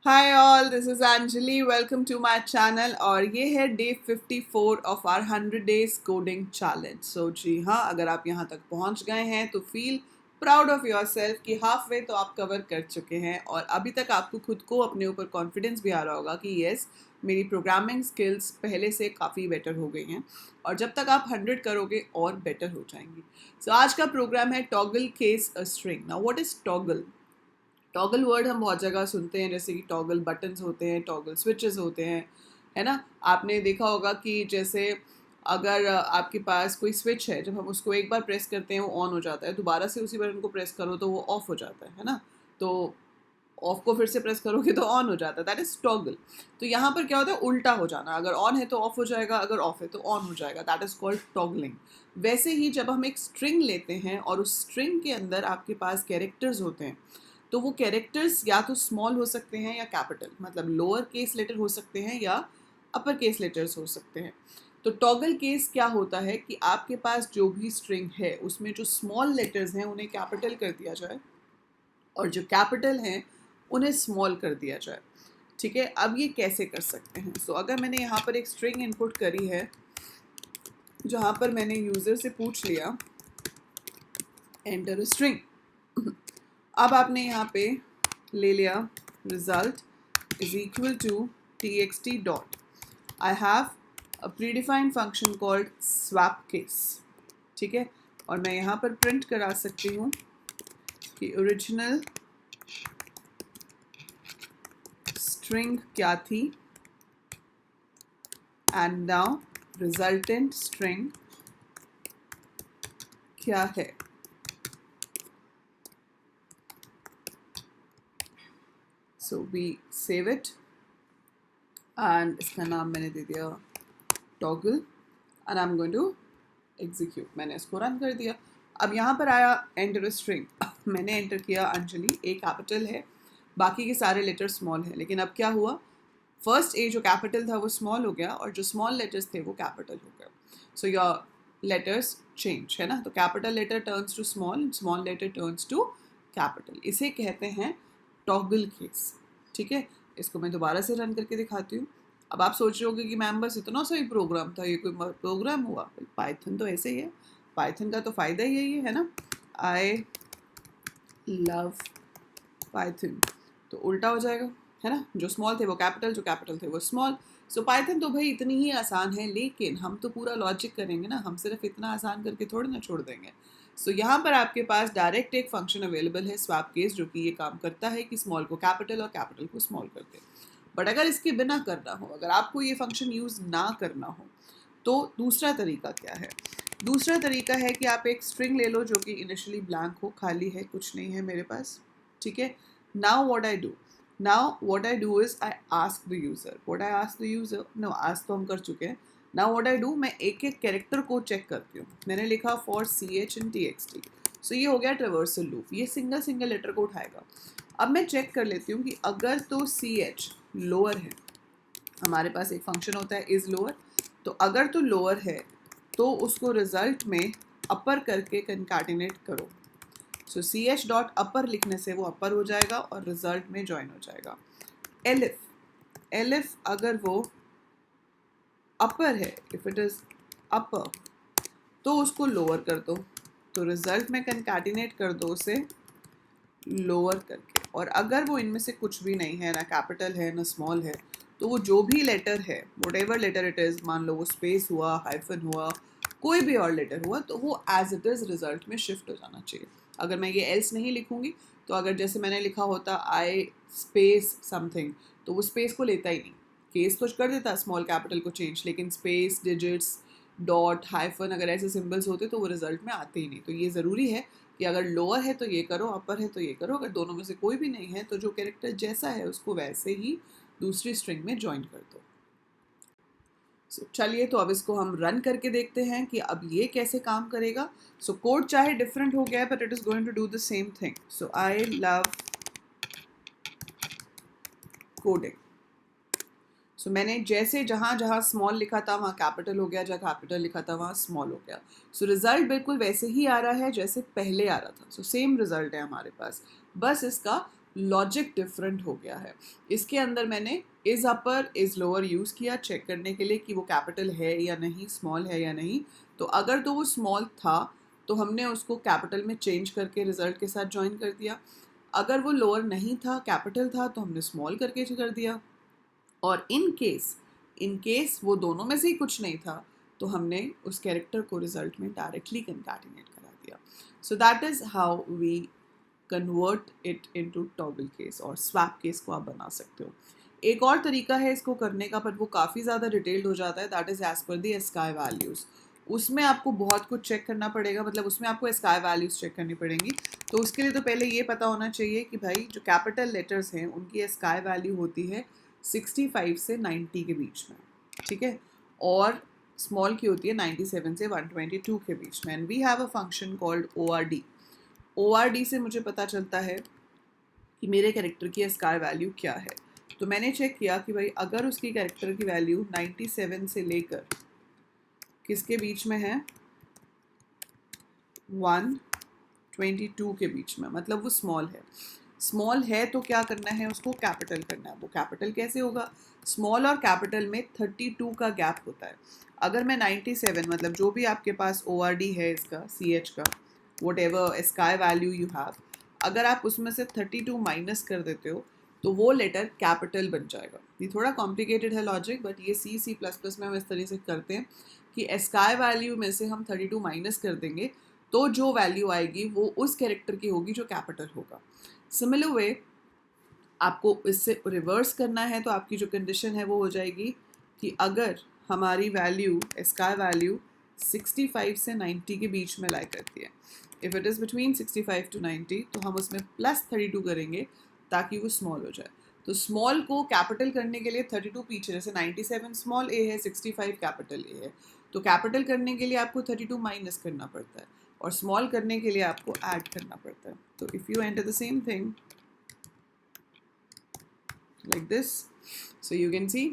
Hi all, this is Anjali. Welcome to my channel. और ये है day 54 of our 100 days coding challenge. So जी हाँ, अगर आप यहाँ तक पहुँच गए हैं तो feel proud of yourself कि हाफ वे तो आप कवर कर चुके हैं। और अभी तक आपको खुद को अपने ऊपर कॉन्फिडेंस भी आ रहा होगा कि येस, मेरी प्रोग्रामिंग स्किल्स पहले से काफ़ी बेटर हो गई हैं। और जब तक आप 100 करोगे और बेटर हो जाएंगी। सो आज का प्रोग्राम है toggle case a string. Now what is toggle? Toggle word हम बहुत जगह सुनते हैं, जैसे कि टॉगल बटन्स होते हैं, टॉगल स्विचेस होते हैं, है ना। आपने देखा होगा कि जैसे अगर आपके पास कोई स्विच है, जब हम उसको एक बार प्रेस करते हैं वो ऑन हो जाता है, दोबारा से उसी बटन को प्रेस करो तो वो ऑफ हो जाता है ना। तो ऑफ को फिर से प्रेस करोगे तो ऑन हो जाता है, दैट इज टॉगल। तो यहाँ पर क्या होता है, उल्टा हो जाना। अगर ऑन है तो ऑफ हो जाएगा, अगर ऑफ है तो ऑन हो जाएगा, दैट इज कॉल्ड टॉगलिंग। वैसे ही जब हम एक स्ट्रिंग लेते हैं और उस स्ट्रिंग के अंदर आपके पास कैरेक्टर्स होते हैं, तो वो कैरेक्टर्स या तो स्मॉल हो सकते हैं या कैपिटल, मतलब लोअर केस लेटर हो सकते हैं या अपर केस लेटर्स हो सकते हैं। तो टॉगल केस क्या होता है कि आपके पास जो भी स्ट्रिंग है उसमें जो स्मॉल लेटर्स हैं उन्हें कैपिटल कर दिया जाए, और जो कैपिटल हैं उन्हें स्मॉल कर दिया जाए। ठीक है, अब ये कैसे कर सकते हैं? सो अगर मैंने यहाँ पर एक स्ट्रिंग इनपुट करी है, जहाँ पर मैंने यूज़र से पूछ लिया एंटर स्ट्रिंग, अब आपने यहाँ पे ले लिया result is equal to txt dot, I have a predefined function called swap case. ठीक है, और मैं यहाँ पर प्रिंट करा सकती हूँ कि ओरिजिनल स्ट्रिंग क्या थी एंड नाउ रिजल्टेंट स्ट्रिंग क्या है। So we save it and इसका नाम मैंने दे दिया toggle and I am going to execute. मैंने इसको रन कर दिया। अब यहाँ पर आया एंटर स्ट्रिंग, मैंने एंटर किया अंजलि, ए कैपिटल है, बाकी के सारे लेटर स्मॉल है। लेकिन अब क्या हुआ, फर्स्ट ए जो कैपिटल था वो स्मॉल हो गया और जो स्मॉल लेटर्स थे वो कैपिटल हो गया। सो योर लेटर्स चेंज, है ना। तो capital letter turns to small, small letter turns to capital. इसे कहते हैं टॉगल केस। ठीक है, इसको मैं दोबारा से रन करके दिखाती हूँ। अब आप सोच रहे होगे कि मैम बस इतना सा ही प्रोग्राम था, ये कोई प्रोग्राम हुआ? पाइथन तो ऐसे ही है, पाइथन का तो फ़ायदा ही यही है ना, आई लव पाइथन। तो उल्टा हो जाएगा, है ना। जो स्मॉल थे वो कैपिटल, जो कैपिटल थे वो स्मॉल। सो पाइथन तो भाई इतनी ही आसान है, लेकिन हम तो पूरा लॉजिक करेंगे ना, हम सिर्फ इतना आसान करके थोड़ी ना छोड़ देंगे। सो यहाँ पर आपके पास डायरेक्ट एक फंक्शन अवेलेबल है स्वैप केस, जो कि ये काम करता है कि स्मॉल को कैपिटल और कैपिटल को स्मॉल कर दे। बट अगर इसके बिना करना हो, अगर आपको ये फंक्शन यूज़ ना करना हो, तो दूसरा तरीका क्या है? दूसरा तरीका है कि आप एक स्ट्रिंग ले लो जो कि इनिशियली ब्लैंक हो, खाली है, कुछ नहीं है मेरे पास। ठीक है, now what I do, is I ask the user, no आज तो हम कर चुके हैं। नाउ व्हाट आई डू, मैं एक एक कैरेक्टर को चेक करती हूँ। मैंने लिखा for C H in T X T, so ये हो गया ट्रेवर्सल लूप, ये सिंगल सिंगल लेटर को उठाएगा। अब मैं चेक कर लेती हूँ कि अगर तो सी एच लोअर है, हमारे पास एक फंक्शन होता है इज लोअर, तो अगर तो लोअर है तो उसको रिजल्ट में अपर करके कंकैटिनेट करो। सो सी एच डॉट अपर लिखने से वो अपर हो जाएगा और रिजल्ट में ज्वाइन हो जाएगा। एलिफ, अगर वो अपर है, इफ इट इज अपर, तो उसको लोअर कर दो, तो रिजल्ट में कंकैटिनेट कर दो उसे लोअर करके। और अगर वो इनमें से कुछ भी नहीं है, ना कैपिटल है ना स्मॉल है, तो वो जो भी लेटर है, वोटेवर लेटर इट इज़, मान लो वो स्पेस हुआ, हाइफन हुआ, कोई भी और लेटर हुआ, तो वो एज इट इज़ रिजल्ट में शिफ्ट हो जाना चाहिए। अगर मैं ये एल्स नहीं लिखूंगी, तो अगर जैसे मैंने लिखा होता आई स्पेस समथिंग, तो वो स्पेस को लेता ही नहीं। केस तो कर देता स्मॉल कैपिटल को चेंज, लेकिन स्पेस, डिजिट्स, डॉट, हाइफन अगर ऐसे सिंबल्स होते तो वो रिजल्ट में आते ही नहीं। तो ये ज़रूरी है कि अगर लोअर है तो ये करो, अपर है तो ये करो, अगर दोनों में से कोई भी नहीं है तो जो कैरेक्टर जैसा है उसको वैसे ही दूसरी स्ट्रिंग में ज्वाइन कर दो। चलिए, तो अब इसको हम रन करके देखते हैं कि अब ये कैसे काम करेगा। सो कोड चाहे डिफरेंट हो गया है, but it is going to do the same thing. So I love coding. So मैंने जैसे जहाँ जहाँ स्मॉल लिखा था वहाँ कैपिटल हो गया, जहाँ कैपिटल लिखा था वहाँ स्मॉल हो गया। सो रिजल्ट बिल्कुल वैसे ही आ रहा है जैसे पहले आ रहा था। सो सेम रिजल्ट है हमारे पास, बस इसका लॉजिक डिफरेंट हो गया है। इसके अंदर मैंने is upper is lower use किया चेक करने के लिए कि वो कैपिटल है या नहीं, स्मॉल है या नहीं। तो अगर तो वो स्मॉल था तो हमने उसको कैपिटल में चेंज करके रिजल्ट के साथ ज्वाइन कर दिया। अगर वो लोअर नहीं था, कैपिटल था, तो हमने स्मॉल करके कर दिया। और इन केस वो दोनों में से ही कुछ नहीं था तो हमने उस कैरेक्टर को रिजल्ट में डायरेक्टली कंकैटिनेट करा दिया। So that is how we convert it into toggle case और स्वैप केस को आप बना सकते हो। एक और तरीका है इसको करने का, पर वो काफ़ी ज़्यादा डिटेल्ड हो जाता है। That is as per the ASCII values. उसमें आपको बहुत कुछ चेक करना पड़ेगा, मतलब उसमें आपको एस्काई वैल्यूज़ चेक करनी पड़ेंगी। तो उसके लिए तो पहले ये पता होना चाहिए कि भाई जो कैपिटल लेटर्स हैं उनकी एस्काई वैल्यू होती है 65 से 90 के बीच में, ठीक है, और स्मॉल की होती है 97 से 122 के बीच में। And we have a function called ORD। ORD से मुझे पता चलता है कि मेरे कैरेक्टर की एस्काई वैल्यू क्या है। तो मैंने चेक किया कि भाई अगर उसकी कैरेक्टर की वैल्यू 97 से लेकर किसके बीच में है, 122 के बीच में, मतलब वो स्मॉल है। स्मॉल है तो क्या करना है, उसको कैपिटल करना है। वो कैपिटल कैसे होगा, स्मॉल और कैपिटल में 32 का गैप होता है। अगर मैं 97, मतलब जो भी आपके पास ORD है इसका, CH का, what ever ASCII value you have, अगर आप उसमें से 32 माइनस कर देते हो तो वो लेटर कैपिटल बन जाएगा। ये थोड़ा कॉम्प्लिकेटेड है लॉजिक, बट ये C++ में हम इस तरीके से करते हैं कि एस्काई वैल्यू में से हम 32 माइनस कर देंगे तो जो वैल्यू आएगी वो उस कैरेक्टर की होगी जो कैपिटल होगा। सिमिलर वे आपको इससे रिवर्स करना है तो आपकी जो कंडीशन है वो हो जाएगी कि अगर हमारी वैल्यू एस्काई वैल्यू 65 से 90 के बीच में लाई करती है, if it is between 65 to 90, तो हम उसमें +32 करेंगे ताकि वो स्मॉल हो जाए। तो स्मॉल को कैपिटल करने के लिए 32 पीछे, जैसे 97 स्मॉल A है, 65 कैपिटल A है, तो कैपिटल करने के लिए आपको 32 माइनस करना पड़ता है और स्मॉल करने के लिए आपको ऐड करना पड़ता है। तो if you enter the same thing like this, so you can see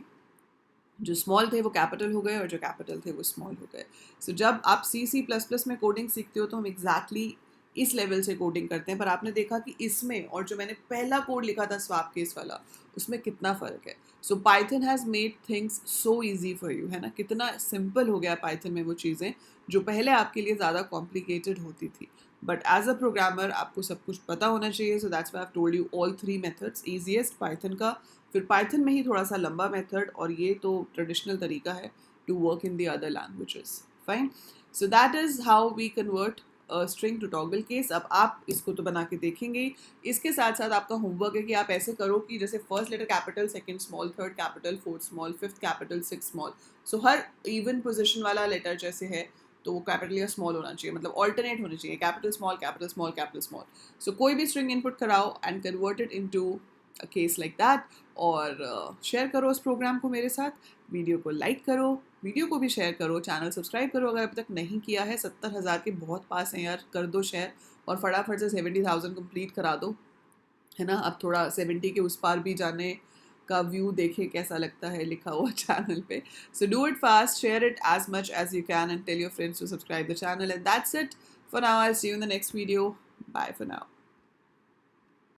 जो स्मॉल थे वो कैपिटल हो गए और जो कैपिटल थे वो स्मॉल हो गए। सो जब आप C++ में कोडिंग सीखते हो तो हम एग्जैक्टली इस लेवल से कोडिंग करते हैं, पर आपने देखा कि इसमें और जो मैंने पहला कोड लिखा था स्वैप केस वाला, उसमें कितना फ़र्क है। सो Python has made things so easy for you, है ना, कितना सिंपल हो गया पाइथन में वो चीज़ें जो पहले आपके लिए ज़्यादा कॉम्प्लिकेटेड होती थी। बट एज अ प्रोग्रामर आपको सब कुछ पता होना चाहिए। So that's why I have told you all 3 methods. Easiest Python का, फिर पाइथन में ही थोड़ा सा लंबा मेथड, और ये तो ट्रेडिशनल तरीका है to work in the other languages. Fine, so that is how we convert string to toggle case. अब आप इसको तो बना के देखेंगे। इसके साथ साथ आपका होमवर्क है कि आप ऐसे करो कि जैसे first letter capital, second small, third capital, fourth small, fifth capital, six small. So हर इवन पोजिशन वाला लेटर जैसे है तो वो कैपिटल या स्मॉल होना चाहिए, मतलब ऑल्टरनेट होने चाहिए, capital small capital small capital small. So कोई भी स्ट्रिंग इनपुट कराओ and convert it into a case like that, और शेयर करो उस प्रोग्राम को मेरे साथ। वीडियो को लाइक करो, वीडियो को भी शेयर करो, चैनल सब्सक्राइब करो अगर अभी तक नहीं किया है। 70,000 के बहुत पास हैं यार, कर दो शेयर और फटाफट से 70,000 कंप्लीट करा दो, है ना। अब थोड़ा 70 के उस पार भी जाने का व्यू देखे कैसा लगता है लिखा हुआ चैनल पे। So do it fast, share it as much as you can and tell your friends to subscribe the channel, and that's it for now. I see you in the next video. Bye for now.